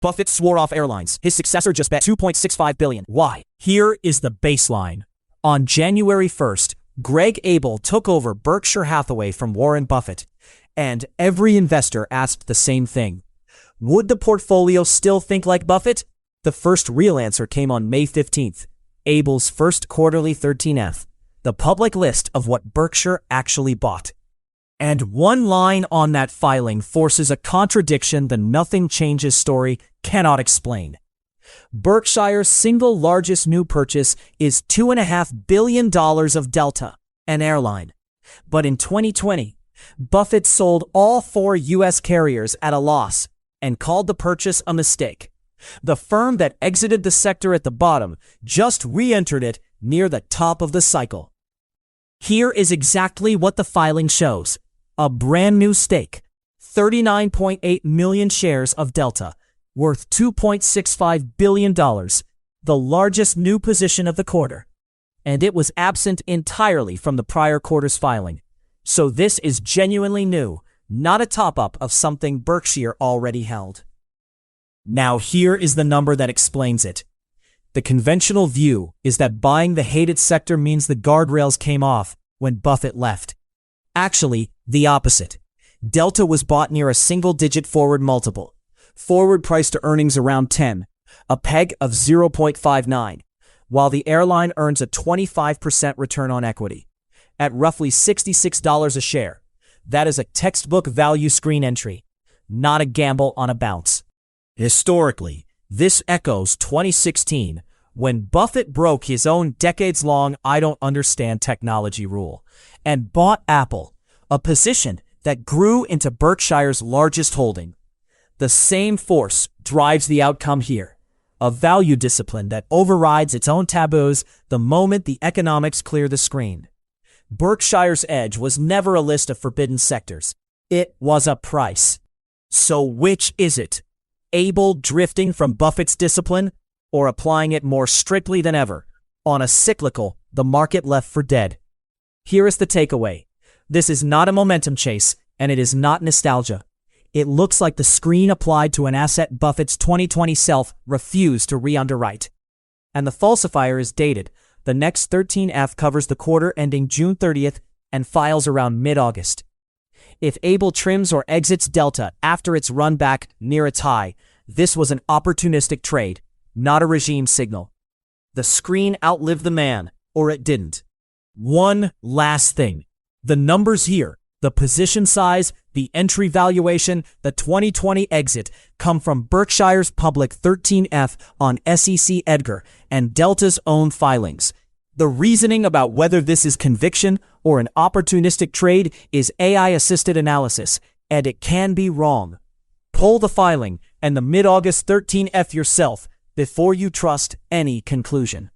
Buffett swore off Airlines. His successor just bet $2.65 billion. Why? Here is the baseline. On January 1st, Greg Abel took over Berkshire Hathaway from Warren Buffett, and every investor asked the same thing. Would the portfolio still think like Buffett? The first real answer came on May 15th, Abel's first quarterly 13F, the public list of what Berkshire actually bought. And one line on that filing forces a contradiction the nothing changes story cannot explain. Berkshire's single largest new purchase is $2.5 billion of Delta, an airline. But in 2020, Buffett sold all 4 U.S. carriers at a loss and called the purchase a mistake. The firm that exited the sector at the bottom just re-entered it near the top of the cycle. Here is exactly what the filing shows. A brand new stake, 39.8 million shares of Delta, worth $2.65 billion, the largest new position of the quarter. And it was absent entirely from the prior quarter's filing. So this is genuinely new, not a top-up of something Berkshire already held. Now here is the number that explains it. The conventional view is that buying the hated sector means the guardrails came off when Buffett left. Actually, the opposite. Delta was bought near a single-digit forward multiple. Forward price to earnings around 10, a PEG of 0.59, while the airline earns a 25% return on equity. At roughly $66 a share, that is a textbook value screen entry, not a gamble on a bounce. Historically, this echoes 2016, when Buffett broke his own decades-long I don't understand technology rule and bought Apple, a position that grew into Berkshire's largest holding. The same force drives the outcome here, a value discipline that overrides its own taboos the moment the economics clear the screen. Berkshire's edge was never a list of forbidden sectors. It was a price. So which is it? Abel drifting from Buffett's discipline, or applying it more strictly than ever? On a cyclical, the market left for dead. Here is the takeaway. This is not a momentum chase, and it is not nostalgia. It looks like the screen applied to an asset Buffett's 2020 self refused to re-underwrite. And the falsifier is dated. The next 13F covers the quarter ending June 30th and files around mid-August. If Abel trims or exits Delta after its run back near its high, this was an opportunistic trade, not a regime signal. The screen outlived the man, or it didn't. One last thing. The numbers here, the position size, the entry valuation, the 2020 exit come from Berkshire's public 13F on SEC EDGAR and Delta's own filings. The reasoning about whether this is conviction or an opportunistic trade is AI-assisted analysis, and it can be wrong. Pull the filing and the mid-August 13F yourself before you trust any conclusion.